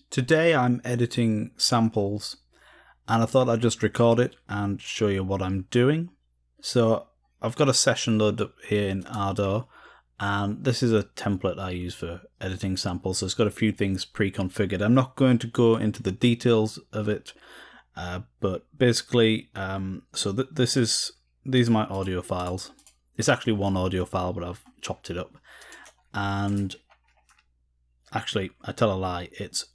Today I'm editing samples and I thought I'd just record it and show you what I'm doing. So I've got a session loaded up here in Ardour, and this is a template I use for editing samples, so it's got a few things pre-configured. I'm not going to go into the details of it, but basically, these are my audio files. It's actually one audio file, but I've chopped it up. And actually, I tell a lie, it's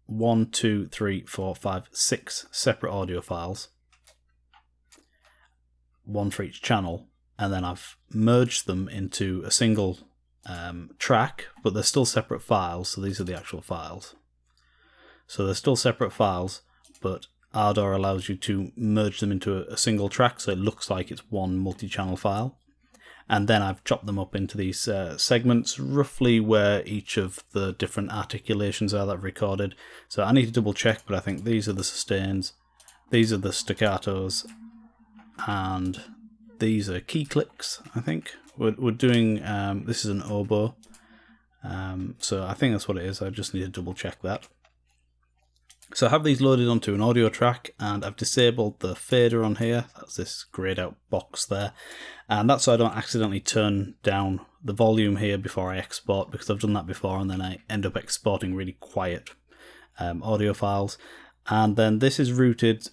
1, 2, 3, 4, 5, 6 separate audio files, one for each channel, and then I've merged them into a single track, but they're still separate files, so these are the actual files. So they're still separate files, but Ardour allows you to merge them into a single track, so it looks like it's one multi-channel file. And then I've chopped them up into these segments, roughly where each of the different articulations are that I've recorded. So I need to double check, but I think these are the sustains, these are the staccatos, and these are key clicks, I think. We're doing, this is an oboe, so I think that's what it is. I just need to double check that. So I have these loaded onto an audio track, and I've disabled the fader on here. That's this grayed out box there. And that's so I don't accidentally turn down the volume here before I export, because I've done that before and then I end up exporting really quiet audio files. And then this is routed,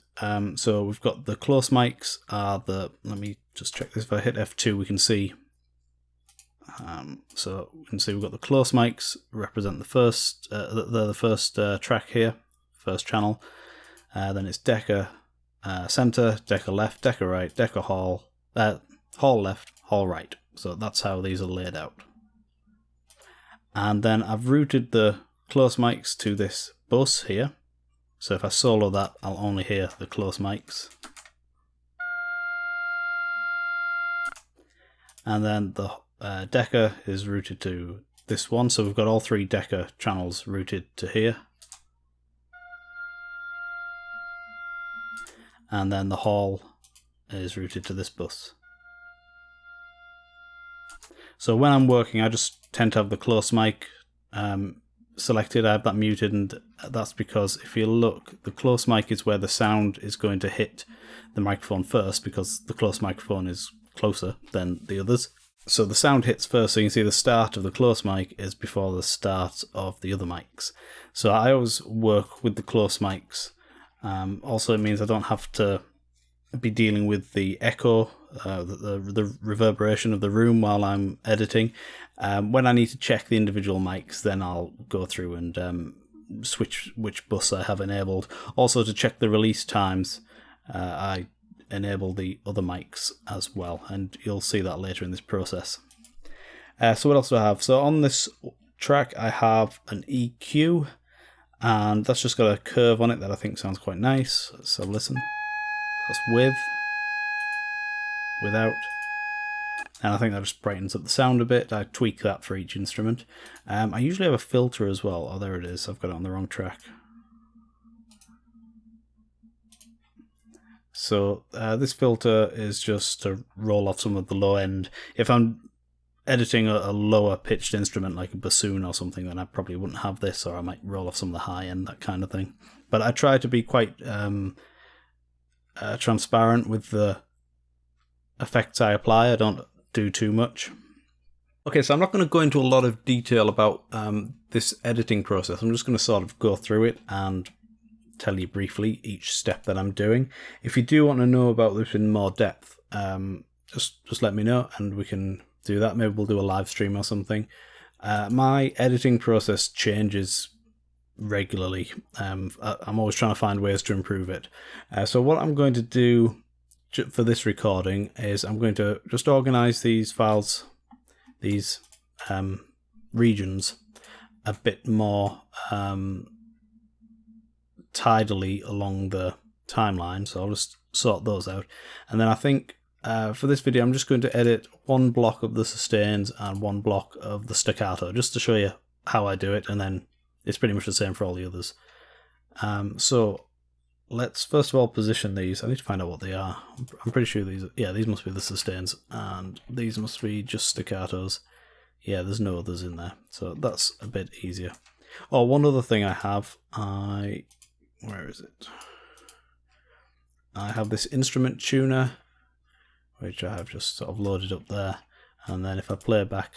so we've got the close mics are let me just check this. If I hit F2 we can see, so we can see we've got the close mics represent the first, the first track here. First channel, then it's deca center, deca left, deca right, deca hall, hall left, hall right. So that's how these are laid out. And then I've routed the close mics to this bus here. So if I solo that, I'll only hear the close mics. And then the deca is routed to this one. So we've got all three deca channels routed to here. And then the hall is routed to this bus. So when I'm working, I just tend to have the close mic selected. I have that muted, and that's because if you look, the close mic is where the sound is going to hit the microphone first, because the close microphone is closer than the others. So the sound hits first, so you can see the start of the close mic is before the start of the other mics. So I always work with the close mics. Also, it means I don't have to be dealing with the echo, the reverberation of the room while I'm editing. When I need to check the individual mics, then I'll go through and switch which bus I have enabled. Also, to check the release times, I enable the other mics as well, and you'll see that later in this process. So what else do I have? So on this track, I have an EQ. And that's just got a curve on it that I think sounds quite nice. Let's have a listen. That's with, without. And I think that just brightens up the sound a bit. I tweak that for each instrument. I usually have a filter as well. Oh, there it is. I've got it on the wrong track. So this filter is just to roll off some of the low end. If I'm editing a lower pitched instrument like a bassoon or something, then I probably wouldn't have this, or I might roll off some of the high end, that kind of thing. But I try to be quite transparent with the effects I apply. I don't do too much. Okay, so I'm not going to go into a lot of detail about this editing process. I'm just going to sort of go through it and tell you briefly each step that I'm doing. If you do want to know about this in more depth, just let me know and we can do that. Maybe we'll do a live stream or something. My editing process changes regularly. I'm always trying to find ways to improve it. So what I'm going to do for this recording is I'm going to just organize these files, these regions, a bit more tidily along the timeline. So I'll just sort those out. And then I think for this video, I'm just going to edit one block of the sustains and one block of the staccato, just to show you how I do it, and then it's pretty much the same for all the others. So let's first of all position these. I need to find out what they are. I'm pretty sure these must be the sustains, and these must be just staccatos. Yeah, there's no others in there, so that's a bit easier. Oh, one other thing I have, where is it? I have this instrument tuner, which I have just sort of loaded up there, and then if I play back,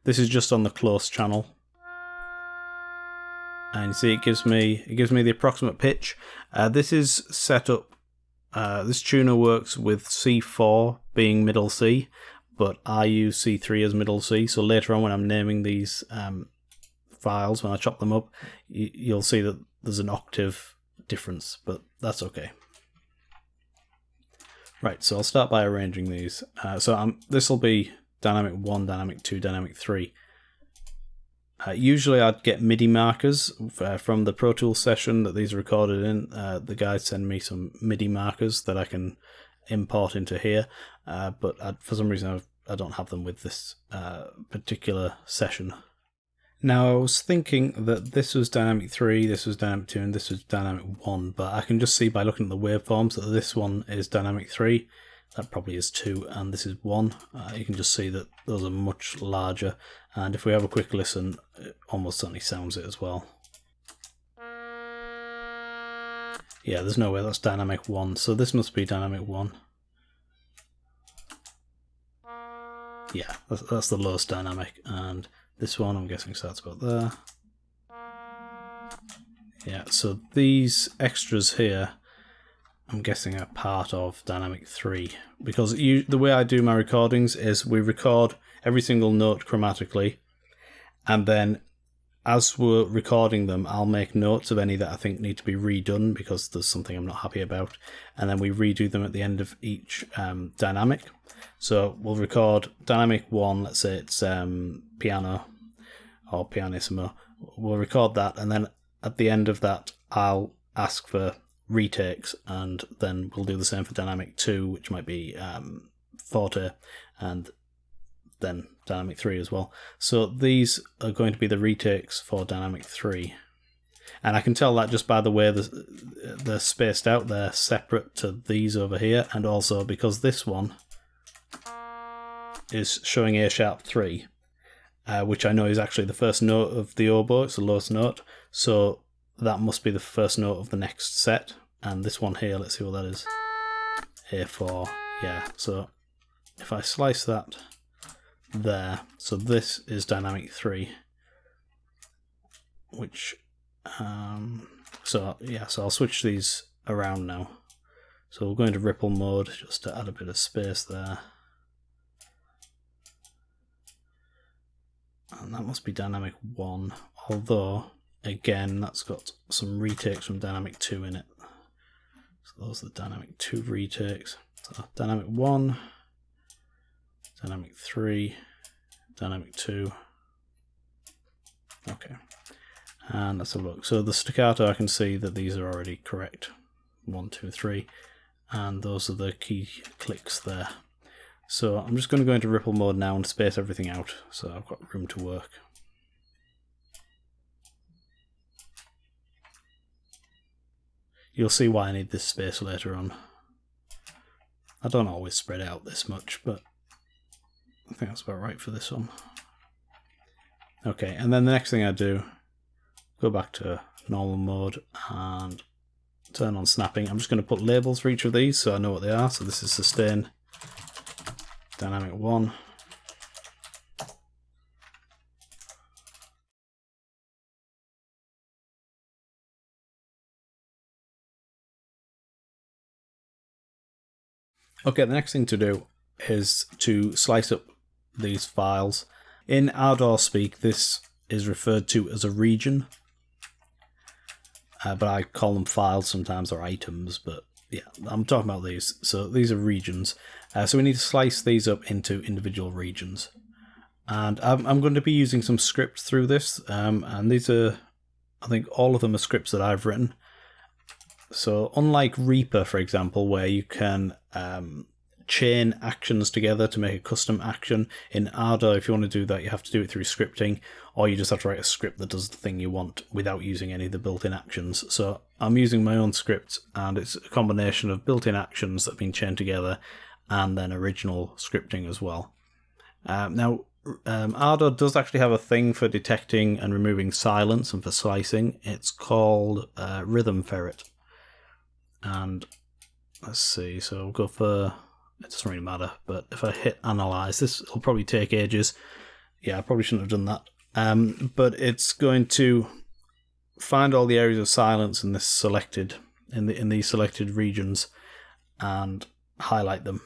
this is just on the close channel, and you see it gives me the approximate pitch. This is set up. This tuner works with C4 being middle C, but I use C3 as middle C. So later on, when I'm naming these files, when I chop them up, you'll see that there's an octave difference, but that's okay. Right, so I'll start by arranging these. This will be dynamic 1, dynamic 2, dynamic 3. Usually I'd get MIDI markers from the Pro Tools session that these are recorded in. The guys send me some MIDI markers that I can import into here, but for some reason I don't have them with this particular session. Now, I was thinking that this was dynamic 3, this was dynamic 2, and this was dynamic 1, but I can just see by looking at the waveforms that this one is dynamic 3, that probably is 2, and this is 1. You can just see that those are much larger, and if we have a quick listen, it almost certainly sounds it as well. Yeah, there's no way that's dynamic 1, so this must be dynamic 1. Yeah, that's the lowest dynamic, and this one I'm guessing starts about there. Yeah, so these extras here I'm guessing are part of dynamic 3, because the way I do my recordings is we record every single note chromatically, and then as we're recording them I'll make notes of any that I think need to be redone because there's something I'm not happy about, and then we redo them at the end of each dynamic. So we'll record dynamic 1, let's say it's piano or pianissimo, we'll record that, and then at the end of that I'll ask for retakes, and then we'll do the same for dynamic 2, which might be forte, and then dynamic 3 as well. So these are going to be the retakes for dynamic 3, and I can tell that just by the way they're spaced out. They're separate to these over here, and also because this one is showing A sharp 3, which I know is actually the first note of the oboe. It's the lowest note, so that must be the first note of the next set. And this one here, let's see what that is. A4, yeah. So if I slice that there, so this is dynamic 3, which so I'll switch these around now. So we'll go into ripple mode just to add a bit of space there. And that must be dynamic 1, although again that's got some retakes from dynamic 2 in it. So those are the dynamic 2 retakes. So dynamic 1, dynamic 3, dynamic 2. Okay, and let's have a look. So the staccato, I can see that these are already correct. 1, 2, 3, and those are the key clicks there. So I'm just going to go into ripple mode now and space everything out, so I've got room to work. You'll see why I need this space later on. I don't always spread out this much, but I think that's about right for this one. Okay, and then the next thing I do, go back to normal mode and turn on snapping. I'm just going to put labels for each of these so I know what they are. So this is sustain, dynamic 1. Okay, the next thing to do is to slice up these files. In Ardour speak, this is referred to as a region, but I call them files sometimes, or items, but yeah, I'm talking about these. So these are regions. So we need to slice these up into individual regions. And I'm going to be using some scripts through this, and these are, I think all of them are scripts that I've written. So unlike Reaper, for example, where you can chain actions together to make a custom action, in Ardour, if you want to do that, you have to do it through scripting, or you just have to write a script that does the thing you want without using any of the built-in actions. So I'm using my own script, and it's a combination of built-in actions that have been chained together and then original scripting as well. Now, Ardour does actually have a thing for detecting and removing silence and for slicing. It's called Rhythm Ferret. And let's see, so we'll go for, it doesn't really matter, but if I hit analyze, this will probably take ages. Yeah, I probably shouldn't have done that. But it's going to find all the areas of silence in this selected, in these selected regions and highlight them.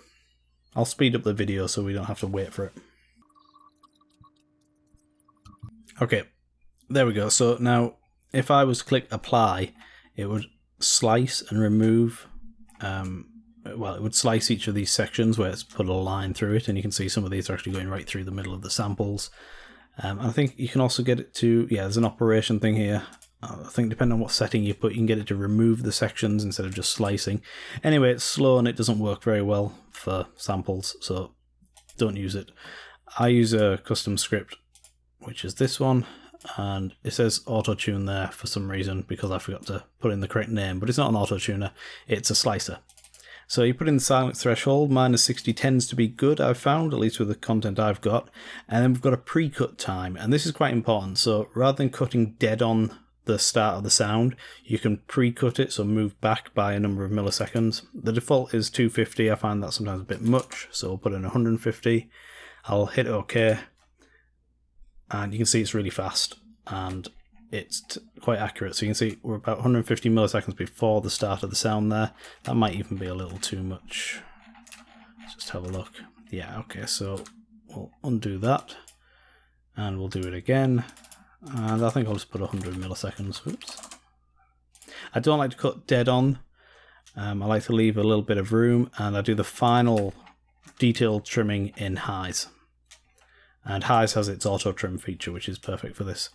I'll speed up the video so we don't have to wait for it. Okay, there we go. So now if I was to click apply, it would slice and remove, well, it would slice each of these sections where it's put a line through it, and you can see some of these are actually going right through the middle of the samples. I think you can also get it to, yeah, there's an operation thing here. I think depending on what setting you put, you can get it to remove the sections instead of just slicing. Anyway, it's slow and it doesn't work very well for samples, so don't use it. I use a custom script, which is this one, and it says auto-tune there for some reason because I forgot to put in the correct name, but it's not an auto-tuner, it's a slicer. So you put in the silence threshold, -60 tends to be good, I've found, at least with the content I've got, and then we've got a pre-cut time, and this is quite important. So rather than cutting dead on the start of the sound, you can pre-cut it, so move back by a number of milliseconds. The default is 250, I find that sometimes a bit much, so we'll put in 150. I'll hit OK, and you can see it's really fast, and it's quite accurate. So you can see we're about 150 milliseconds before the start of the sound there. That might even be a little too much. Let's just have a look. Yeah, okay, so we'll undo that, and we'll do it again. And I think I'll just put 100 milliseconds. Oops. I don't like to cut dead on. I like to leave a little bit of room, and I do the final detailed trimming in highs. And highs has its auto trim feature, which is perfect for this.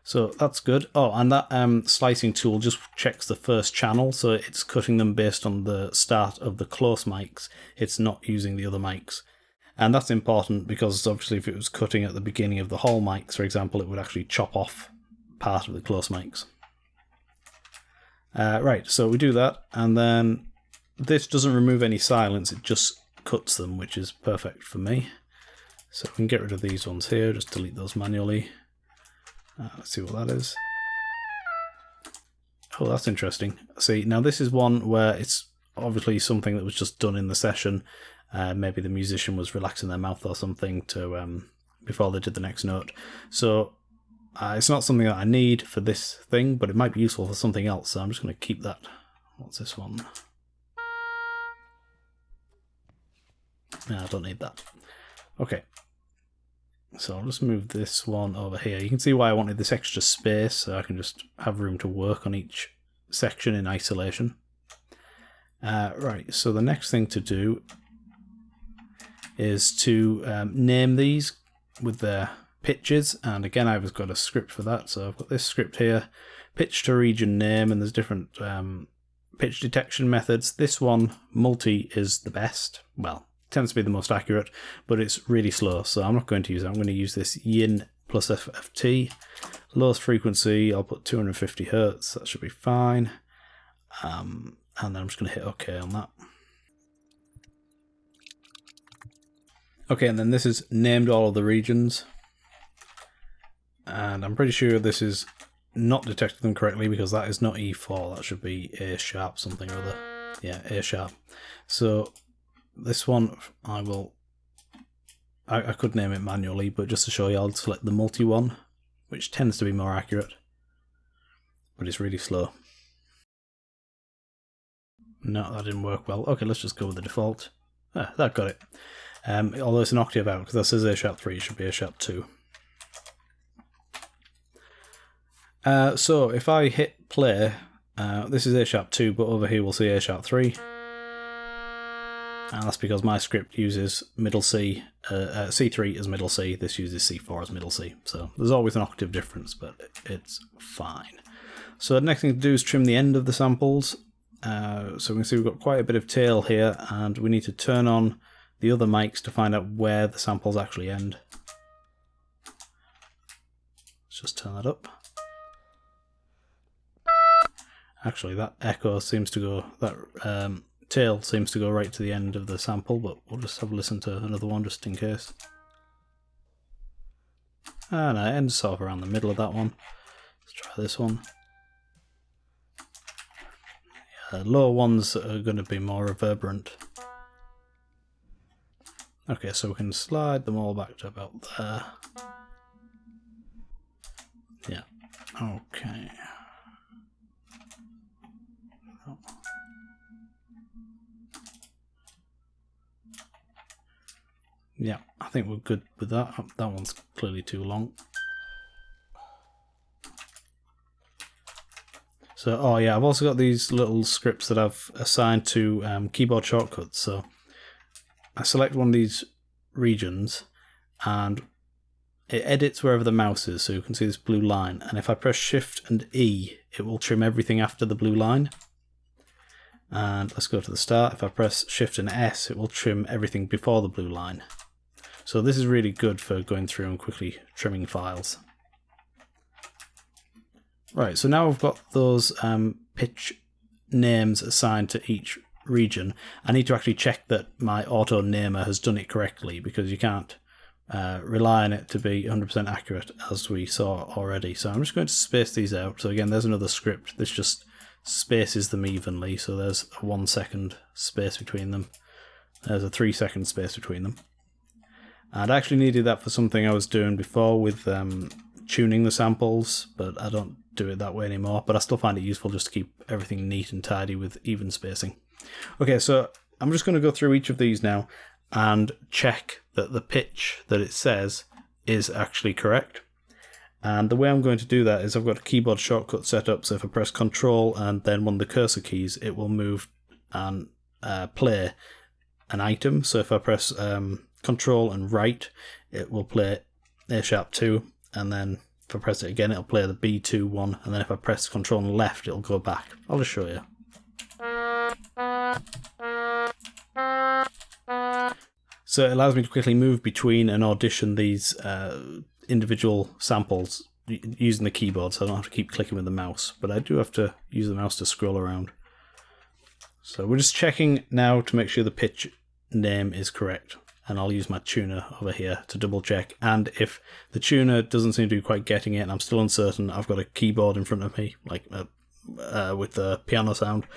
So that's good. Oh, and that slicing tool just checks the first channel, so it's cutting them based on the start of the close mics. It's not using the other mics. And that's important because obviously if it was cutting at the beginning of the hall mics, for example, it would actually chop off part of the close mics. Right, so we do that, and then this doesn't remove any silence, it just cuts them, which is perfect for me. So we can get rid of these ones here, just delete those manually. Let's see what that is. Oh, that's interesting. See, now this is one where it's obviously something that was just done in the session. Maybe the musician was relaxing their mouth or something to before they did the next note. So it's not something that I need for this thing, but it might be useful for something else. So I'm just going to keep that. What's this one? No, I don't need that. Okay. So I'll just move this one over here. You can see why I wanted this extra space, so I can just have room to work on each section in isolation. Right, so the next thing to do is to name these with their pitches, and again I've got a script for that, so I've got this script here, pitch to region name, and there's different pitch detection methods. This one, multi, is the best. Well, tends to be the most accurate, but it's really slow, so I'm not going to use it. I'm going to use this yin plus FFT. Lowest frequency, I'll put 250 Hertz, that should be fine. And then I'm just going to hit OK on that. Okay, and then this is named all of the regions. And I'm pretty sure this is not detecting them correctly because that is not E4, that should be A sharp something or other. Yeah, A sharp. So this one I could name it manually, but just to show you I'll select the multi one, which tends to be more accurate, but it's really slow. No, that didn't work well. Okay, let's just go with the default. That got it. Although it's an octave out, because that says A sharp 3, it should be A sharp 2. So if I hit play, this is A sharp 2, but over here we'll see A sharp 3. And that's because my script uses middle C, C3 as middle C, this uses C4 as middle C. So there's always an octave difference, but it's fine. So the next thing to do is trim the end of the samples. So we can see we've got quite a bit of tail here, and we need to turn on the other mics to find out where the samples actually end. Let's just turn that up. Actually, that echo seems to go, that tail seems to go right to the end of the sample, but we'll just have a listen to another one just in case. And it ends sort of around the middle of that one. Let's try this one. Yeah, lower ones are going to be more reverberant. Okay, so we can slide them all back to about there. Yeah, okay. Yeah, I think we're good with that. That one's clearly too long. So, oh yeah, I've also got these little scripts that I've assigned to keyboard shortcuts. So I select one of these regions and it edits wherever the mouse is. So you can see this blue line. And if I press Shift and E, it will trim everything after the blue line. And let's go to the start. If I press Shift and S, it will trim everything before the blue line. So this is really good for going through and quickly trimming files. Right, so now I've got those pitch names assigned to each region. I need to actually check that my auto namer has done it correctly, because you can't rely on it to be 100% accurate, as we saw already. So I'm just going to space these out. So again, there's another script. This just spaces them evenly. So there's a 1 second space between them. There's a 3 second space between them. And I actually needed that for something I was doing before with tuning the samples, but I don't do it that way anymore. But I still find it useful just to keep everything neat and tidy with even spacing. Okay, so I'm just going to go through each of these now and check that the pitch that it says is actually correct. And the way I'm going to do that is I've got a keyboard shortcut set up, so if I press Control and then one of the cursor keys, it will move and play an item. So if I press Control and right, it will play A#2, and then if I press it again, it'll play the B2 one, and then if I press Control and left, it'll go back. I'll just show you. So it allows me to quickly move between and audition these individual samples using the keyboard, so I don't have to keep clicking with the mouse, but I do have to use the mouse to scroll around. So we're just checking now to make sure the pitch name is correct. And I'll use my tuner over here to double check. And if the tuner doesn't seem to be quite getting it and I'm still uncertain, I've got a keyboard in front of me, like with the piano sound,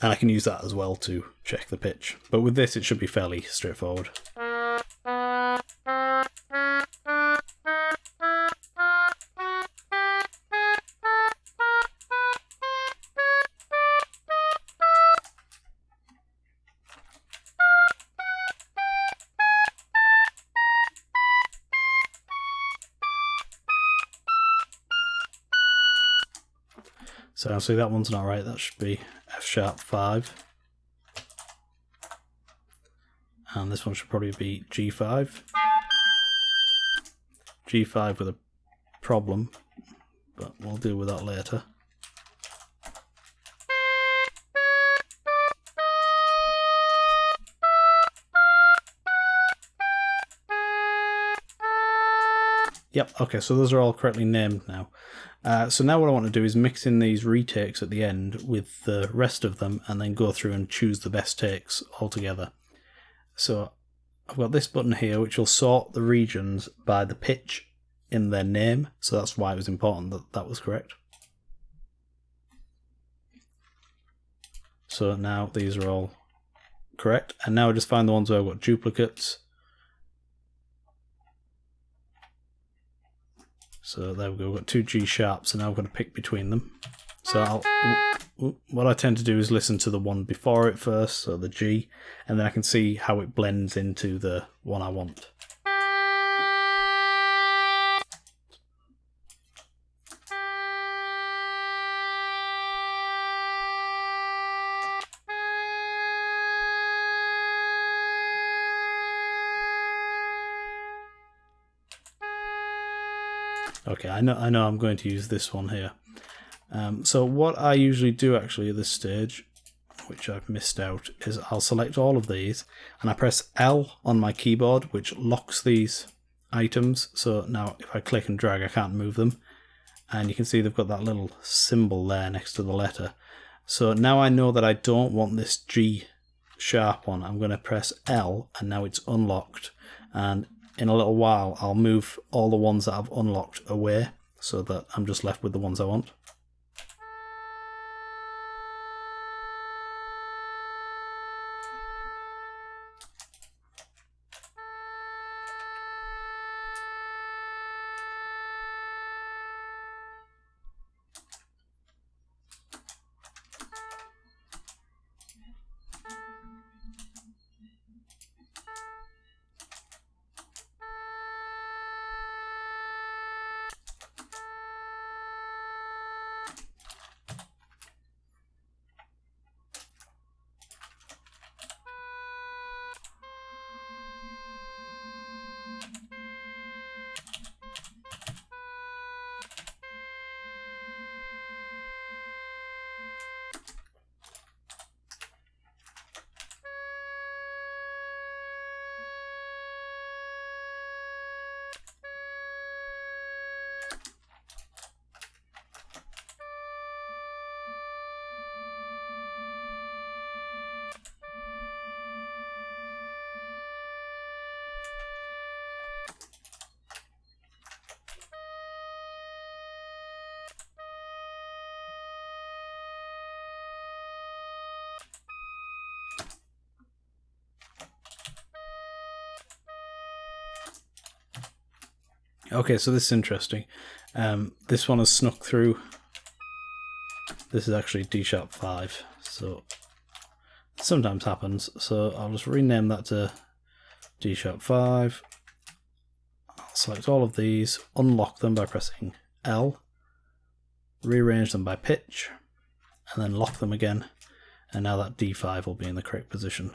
and I can use that as well to check the pitch. But with this, it should be fairly straightforward. So I'll see that one's not right, that should be F#5. And this one should probably be G5. G5 with a problem, but we'll deal with that later. Yep, okay, so those are all correctly named now. So now what I want to do is mix in these retakes at the end with the rest of them and then go through and choose the best takes altogether. So I've got this button here which will sort the regions by the pitch in their name, so that's why it was important that that was correct. So now these are all correct, and now I just find the ones where I've got duplicates. So there we go, we've got two G sharps, and now I'm going to pick between them. So what I tend to do is listen to the one before it first, so the G, and then I can see how it blends into the one I want. Okay, I know I'm going to use this one here. So what I usually do actually at this stage, which I've missed out, is I'll select all of these and I press L on my keyboard, which locks these items. So now if I click and drag, I can't move them. And you can see they've got that little symbol there next to the letter. So now I know that I don't want this G sharp one. I'm going to press L and now it's unlocked. And in a little while I'll move all the ones that I've unlocked away so that I'm just left with the ones I want. Okay, so this is interesting. This one has snuck through. This is actually D sharp 5, so it sometimes happens. So I'll just rename that to D sharp 5. I'll select all of these, unlock them by pressing L, rearrange them by pitch, and then lock them again. And now that D5 will be in the correct position.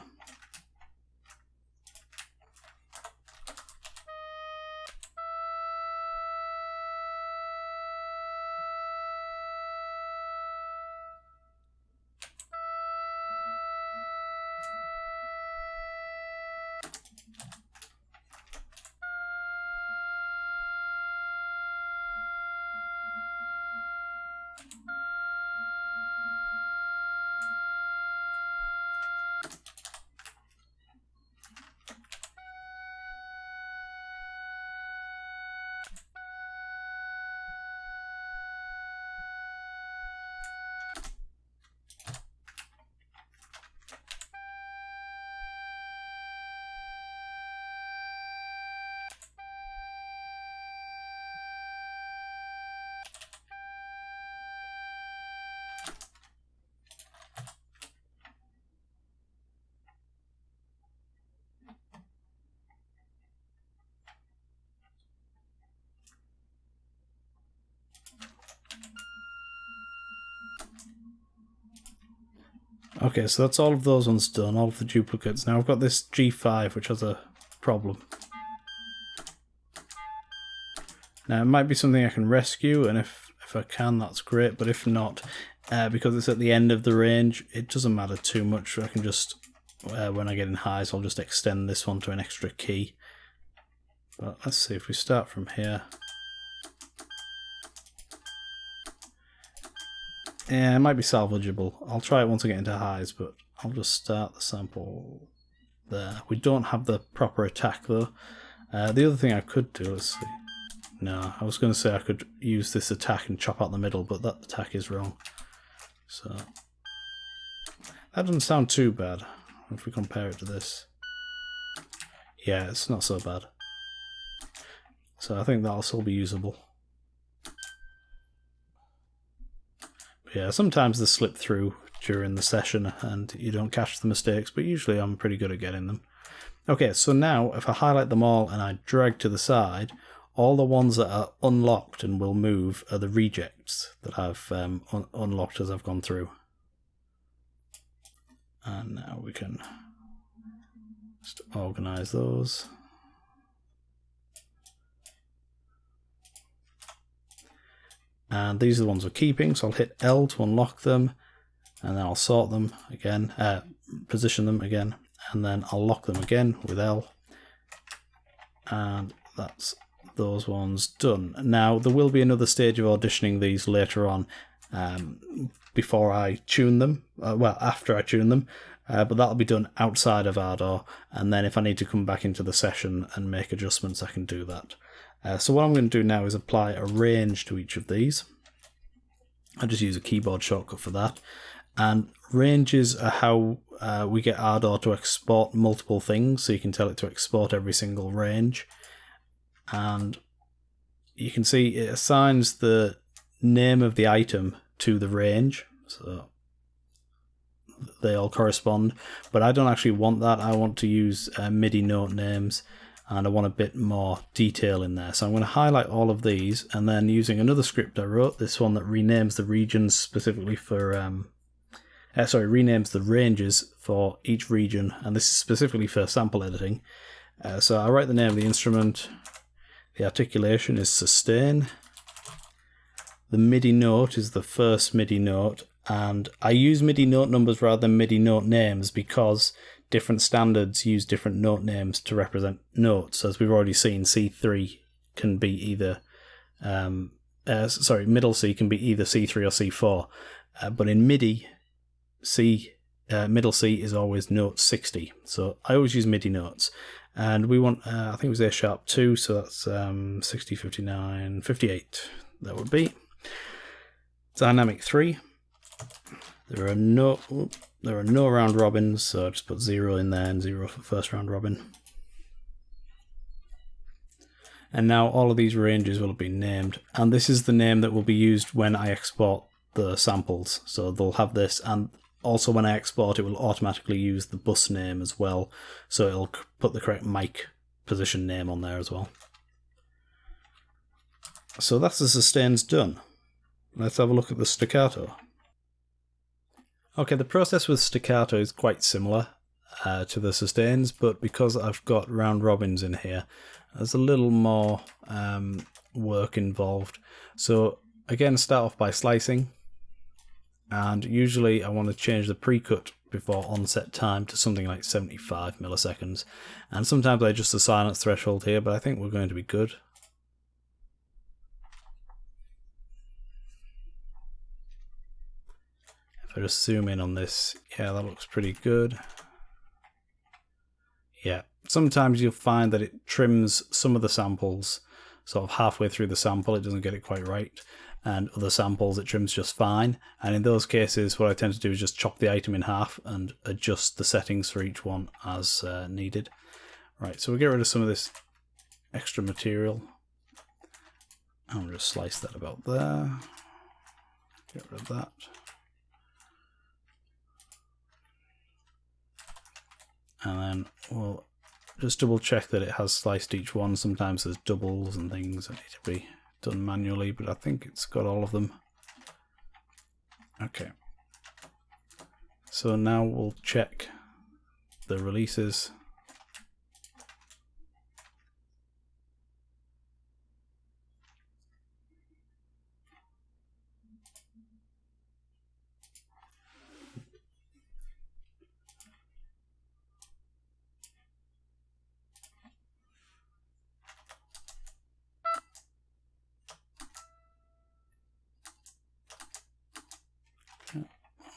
Okay, so that's all of those ones done, all of the duplicates. Now I've got this G5, which has a problem. Now it might be something I can rescue, and if I can, that's great, but if not, because it's at the end of the range, it doesn't matter too much. I can just, when I get in highs, I'll just extend this one to an extra key. But let's see, if we start from here. Yeah, it might be salvageable. I'll try it once I get into highs, but I'll just start the sample there. We don't have the proper attack though. The other thing I could do, let's see. No, I was going to say I could use this attack and chop out the middle, but that attack is wrong. So that doesn't sound too bad if we compare it to this. Yeah, it's not so bad. So I think that'll still be usable. Yeah, sometimes they slip through during the session and you don't catch the mistakes, but usually I'm pretty good at getting them. Okay, so now if I highlight them all and I drag to the side, all the ones that are unlocked and will move are the rejects that I've unlocked as I've gone through. And now we can just organize those. And these are the ones we're keeping, so I'll hit L to unlock them, and then I'll sort them again, position them again, and then I'll lock them again with L. And that's those ones done. Now, there will be another stage of auditioning these later on, before I tune them, well, after I tune them, but that'll be done outside of Ardour, and then if I need to come back into the session and make adjustments, I can do that. So what I'm going to do now is apply a range to each of these. I just use a keyboard shortcut for that. And ranges are how we get Ardour to export multiple things, so you can tell it to export every single range. And you can see it assigns the name of the item to the range, so they all correspond. But I don't actually want that. I want to use MIDI note names, and I want a bit more detail in there. So I'm going to highlight all of these, and then using another script I wrote, this one that renames the regions specifically for renames the ranges for each region, and this is specifically for sample editing. So I write the name of the instrument, the articulation is sustain, the MIDI note is the first MIDI note, and I use MIDI note numbers rather than MIDI note names because different standards use different note names to represent notes. As we've already seen, C3 can be either, middle C can be either C3 or C4, but in MIDI, middle C is always note 60. So I always use MIDI notes, and we want, I think it was A sharp 2, so that's 60, 59, 58. That would be dynamic 3. There are no round robins, so I just put 0 in there and 0 for first round robin. And now all of these ranges will have been named, and this is the name that will be used when I export the samples. So they'll have this, and also when I export it will automatically use the bus name as well, so it'll put the correct mic position name on there as well. So that's the sustains done. Let's have a look at the staccato. Okay, the process with staccato is quite similar to the sustains, but because I've got round robins in here, there's a little more work involved. So again, start off by slicing, and usually I want to change the pre-cut before onset time to something like 75 milliseconds, and sometimes I adjust the silence threshold here, but I think we're going to be good. If I just zoom in on this, yeah, that looks pretty good. Yeah, sometimes you'll find that it trims some of the samples sort of halfway through the sample, it doesn't get it quite right, and other samples it trims just fine, and in those cases what I tend to do is just chop the item in half and adjust the settings for each one as needed. Right, so we'll get rid of some of this extra material. I'll just slice that about there, get rid of that. And then we'll just double check that it has sliced each one. Sometimes there's doubles and things that need to be done manually, but I think it's got all of them. Okay. So now we'll check the releases.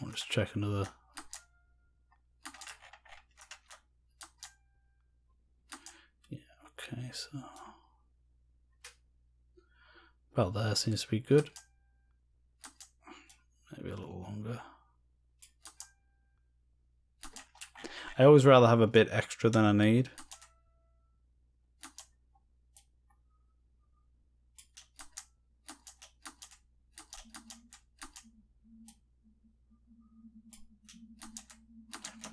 I'll just check another. Yeah, okay, so about there seems to be good. Maybe a little longer. I always rather have a bit extra than I need.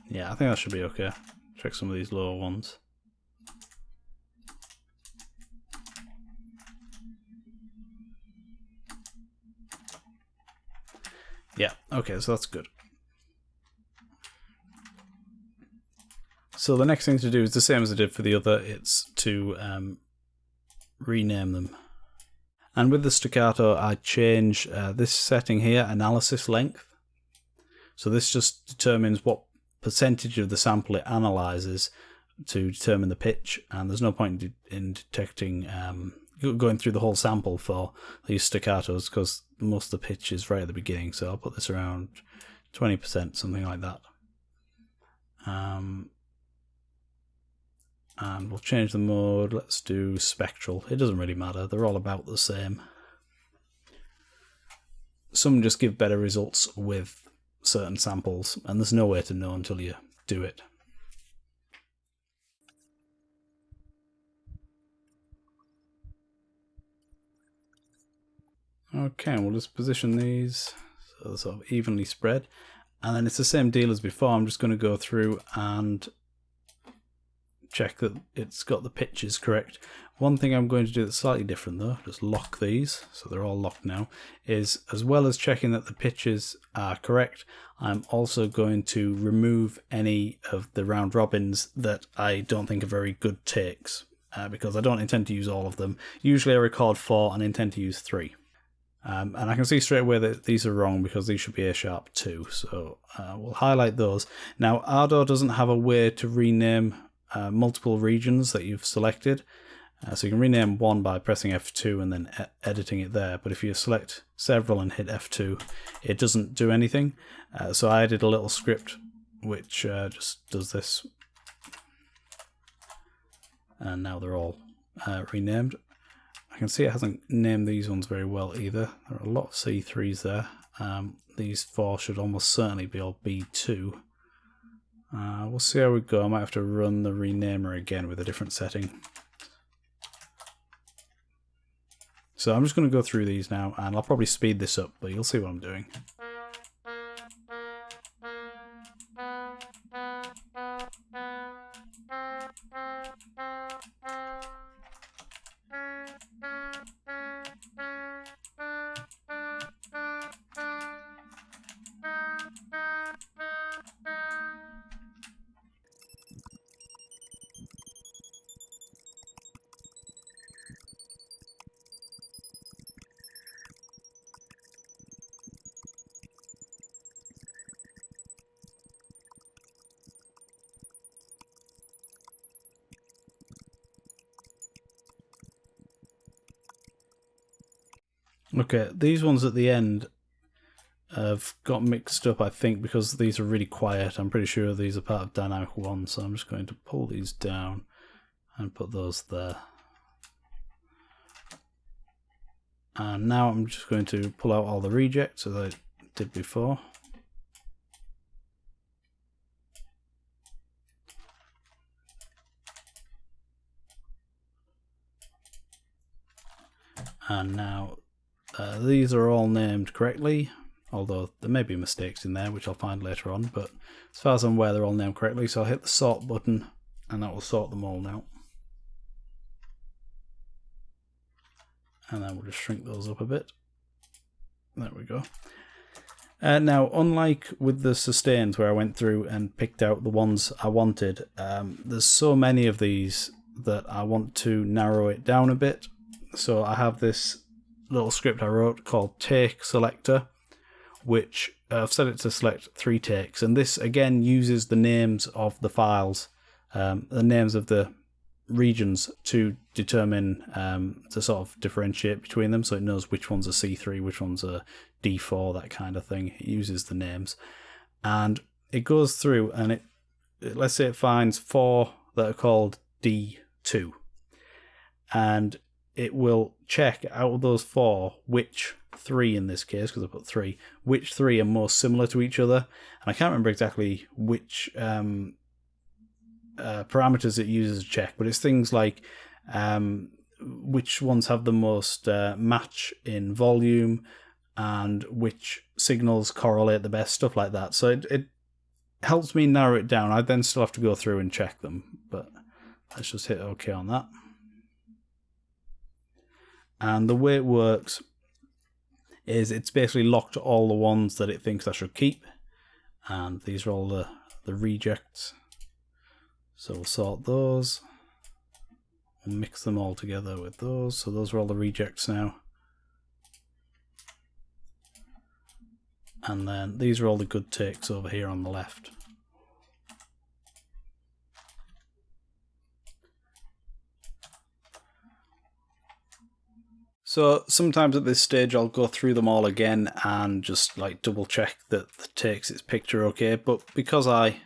Yeah, I think that should be okay. Check some of these lower ones. Yeah, okay, so that's good. So the next thing to do is the same as I did for the other. It's to rename them. And with the staccato, I change this setting here, analysis length. So this just determines what percentage of the sample it analyzes to determine the pitch, and there's no point in detecting going through the whole sample for these staccatos because most of the pitch is right at the beginning, so I'll put this around 20%, something like that. And we'll change the mode. Let's do spectral. It doesn't really matter. They're all about the same. Some just give better results with certain samples, and there's no way to know until you do it. Okay, we'll just position these so they're sort of evenly spread. And then it's the same deal as before. I'm just going to go through and check that it's got the pitches correct. One thing I'm going to do that's slightly different though, just lock these, so they're all locked now, is as well as checking that the pitches are correct, I'm also going to remove any of the round robins that I don't think are very good takes, because I don't intend to use all of them. Usually I record 4 and intend to use 3. And I can see straight away that these are wrong because these should be A sharp 2, so we'll highlight those. Now Ardour doesn't have a way to rename multiple regions that you've selected, so you can rename one by pressing F2 and then editing it there, but if you select several and hit F2 it doesn't do anything. So I did a little script which just does this, and now they're all renamed. I can see it hasn't named these ones very well either. There are a lot of C3s there. These 4 should almost certainly be all B2. We'll see how we go. I might have to run the renamer again with a different setting. So I'm just going to go through these now, and I'll probably speed this up, but you'll see what I'm doing. Okay, these ones at the end have got mixed up, I think, because these are really quiet. I'm pretty sure these are part of dynamic 1, so I'm just going to pull these down and put those there. And now I'm just going to pull out all the rejects as I did before. And now these are all named correctly, although there may be mistakes in there which I'll find later on, but as far as I'm aware they're all named correctly, so I'll hit the sort button and that will sort them all now. And then we'll just shrink those up a bit. There we go. Now, unlike with the sustains where I went through and picked out the ones I wanted, there's so many of these that I want to narrow it down a bit. So I have this little script I wrote called take selector, which I've set it to select 3 takes, and this again uses the names of the files, the names of the regions to determine, to sort of differentiate between them, so it knows which ones are C3, which ones are D4, that kind of thing. It uses the names, and it goes through and it let's say it finds 4 that are called D2, and it will check out of those 4 which 3 in this case, because I put 3, which 3 are most similar to each other. And I can't remember exactly which parameters it uses to check, but it's things like which ones have the most match in volume and which signals correlate the best, stuff like that. So it helps me narrow it down. I then still have to go through and check them, but let's just hit OK on that. And the way it works is it's basically locked all the ones that it thinks I should keep. And these are all the rejects. So we'll sort those. We'll mix them all together with those. So those are all the rejects now. And then these are all the good takes over here on the left. So sometimes at this stage I'll go through them all again and just like double check that the takes its picked are okay, but because I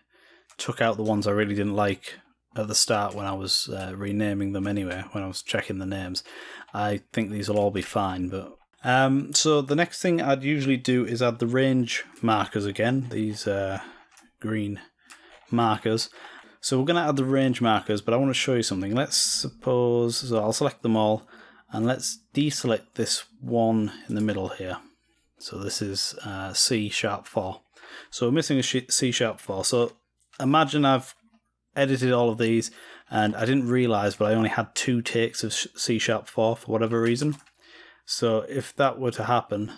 took out the ones I really didn't like at the start when I was renaming them anyway, when I was checking the names. I think these will all be fine. But so the next thing I'd usually do is add the range markers again, these green markers. So we're going to add the range markers, but I want to show you something. Let's suppose, so I'll select them all, and let's deselect this one in the middle here. So this is C#4. So we're missing a C#4. So imagine I've edited all of these, and I didn't realise, but I only had 2 takes of C#4 for whatever reason. So if that were to happen,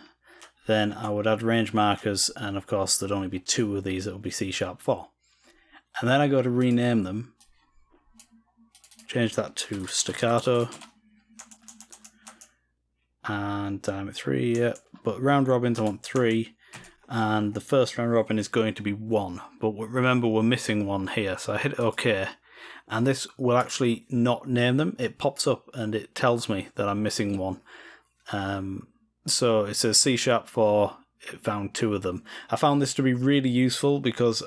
then I would add range markers, and of course there'd only be 2 of these that would be C#4. And then I go to rename them, change that to staccato, and dynamic 3, yeah, but round robins I want 3, and the first round robin is going to be 1, but remember we're missing 1 here, so I hit OK, and this will actually not name them. It pops up and it tells me that I'm missing 1. So it says C#4, it found 2 of them. I found this to be really useful because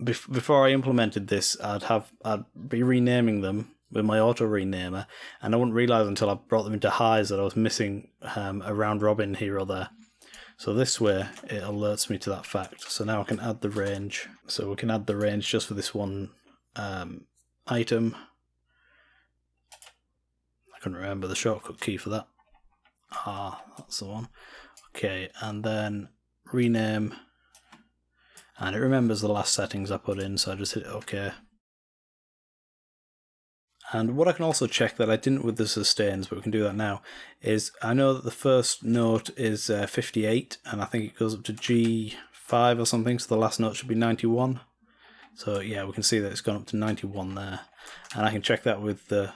before I implemented this, I'd be renaming them with my auto renamer, and I wouldn't realise until I brought them into highs that I was missing a round robin here or there. So this way it alerts me to that fact. So now I can add the range. So we can add the range just for this one item. I couldn't remember the shortcut key for that. That's the one. Okay, and then rename. And it remembers the last settings I put in, so I just hit OK. And what I can also check that I didn't with the sustains, but we can do that now, is I know that the first note is 58, and I think it goes up to G5 or something, so the last note should be 91. So yeah, we can see that it's gone up to 91 there. And I can check that with the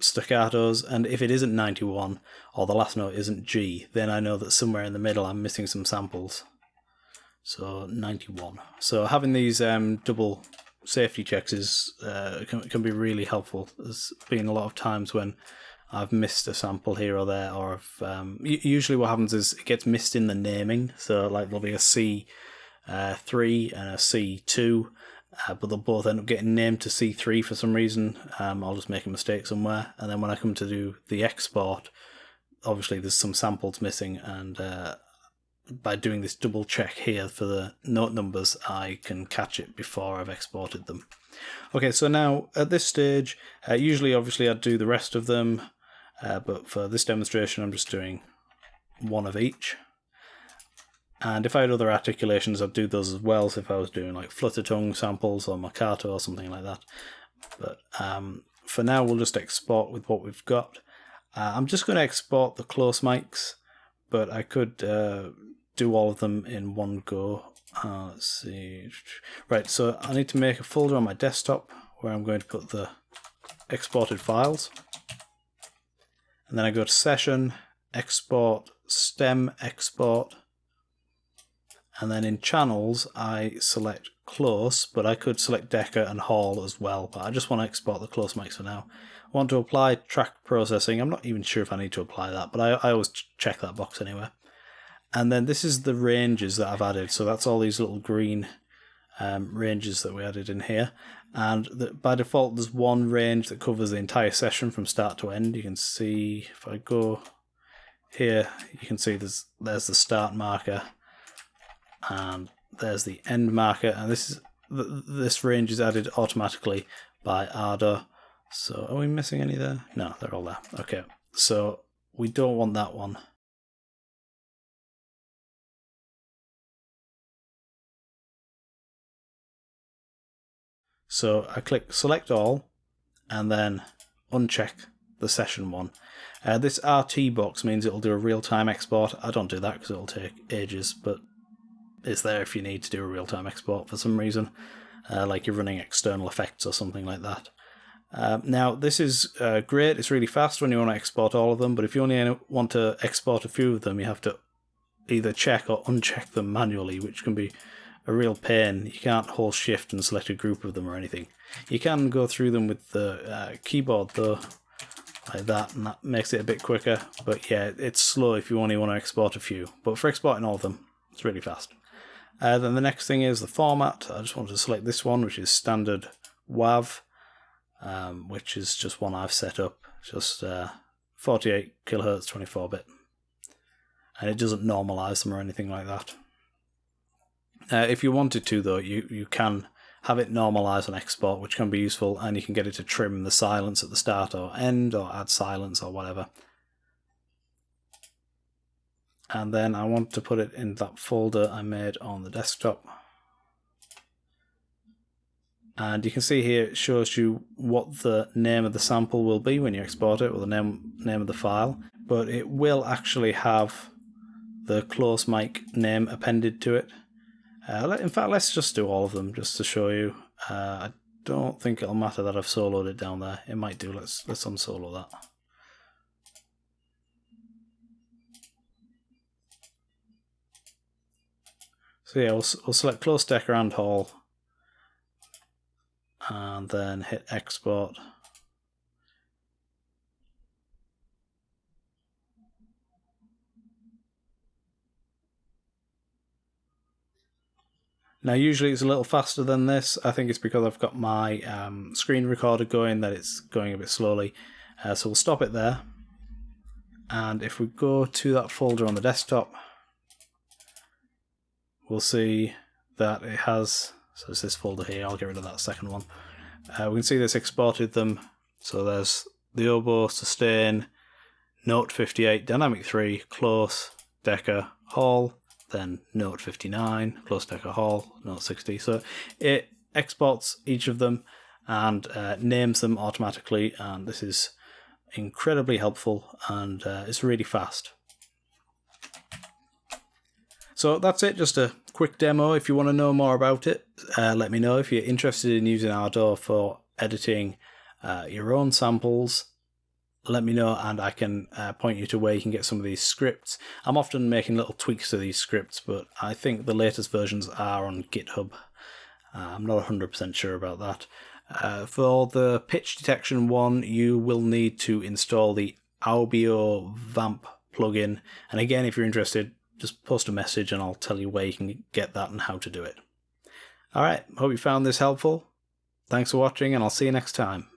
staccatos, and if it isn't 91, or the last note isn't G, then I know that somewhere in the middle I'm missing some samples. So 91. So having these double safety checks is can be really helpful. There's been a lot of times when I've missed a sample here or there, or usually what happens is it gets missed in the naming. So like there'll be a C3 and a C2, but they'll both end up getting named to C3 for some reason. I'll just make a mistake somewhere, and then when I come to do the export, obviously there's some samples missing, and by doing this double check here for the note numbers, I can catch it before I've exported them. Okay, so now at this stage, usually obviously I'd do the rest of them, but for this demonstration I'm just doing 1 of each. And if I had other articulations, I'd do those as well, so if I was doing like flutter tongue samples or Staccato or something like that. But for now we'll just export with what we've got. I'm just going to export the close mics, but I could do all of them in one go. Let's see. Right, so I need to make a folder on my desktop where I'm going to put the exported files. And then I go to Session, Export, Stem Export. And then in Channels, I select Close, but I could select Deca and Hall as well. But I just want to export the close mics for now. I want to apply track processing. I'm not even sure if I need to apply that, but I always check that box anyway. And then this is the ranges that I've added. So that's all these little green ranges that we added in here. And by default, there's one range that covers the entire session from start to end. You can see, if I go here, you can see there's the start marker, and there's the end marker. And this range is added automatically by Ardour. So are we missing any there? No, they're all there. Okay, so we don't want that one. So I click select all and then uncheck the session one. This RT box means it'll do a real-time export. I don't do that because it'll take ages, but it's there if you need to do a real-time export for some reason, like you're running external effects or something like that. Now this is great, it's really fast when you want to export all of them, but if you only want to export a few of them, you have to either check or uncheck them manually, which can be a real pain. You can't hold shift and select a group of them or anything. You can go through them with the keyboard though, like that, and that makes it a bit quicker, but yeah, it's slow if you only want to export a few, but for exporting all of them, it's really fast. Then the next thing is the format. I just want to select this one, which is standard WAV, which is just one I've set up, just 48 kilohertz 24-bit. And it doesn't normalize them or anything like that. If you wanted to, though, you can have it normalize on export, which can be useful, and you can get it to trim the silence at the start or end, or add silence or whatever. And then I want to put it in that folder I made on the desktop. And you can see here it shows you what the name of the sample will be when you export it, or the name of the file, but it will actually have the close mic name appended to it. In fact, let's just do all of them just to show you. I don't think it'll matter that I've soloed it down there. It might do. Let's unsolo that. So yeah, we'll select close, decker and hall, and then hit export. Now usually it's a little faster than this. I think it's because I've got my screen recorder going that it's going a bit slowly. So we'll stop it there. And if we go to that folder on the desktop, we'll see that it has, so it's this folder here, I'll get rid of that second one. We can see this exported them. So there's the oboe, sustain, note 58, dynamic 3, close, decker, hall, then note 59, close, decker, hall, note 60. So it exports each of them and names them automatically, and this is incredibly helpful, and it's really fast. So that's it, just a quick demo. If you want to know more about it, let me know. If you're interested in using Ardour for editing your own samples, let me know, and I can point you to where you can get some of these scripts. I'm often making little tweaks to these scripts, but I think the latest versions are on GitHub. I'm not 100% sure about that. For the pitch detection one, you will need to install the Audio Vamp plugin. And again, if you're interested, just post a message and I'll tell you where you can get that and how to do it. Alright, hope you found this helpful. Thanks for watching, and I'll see you next time.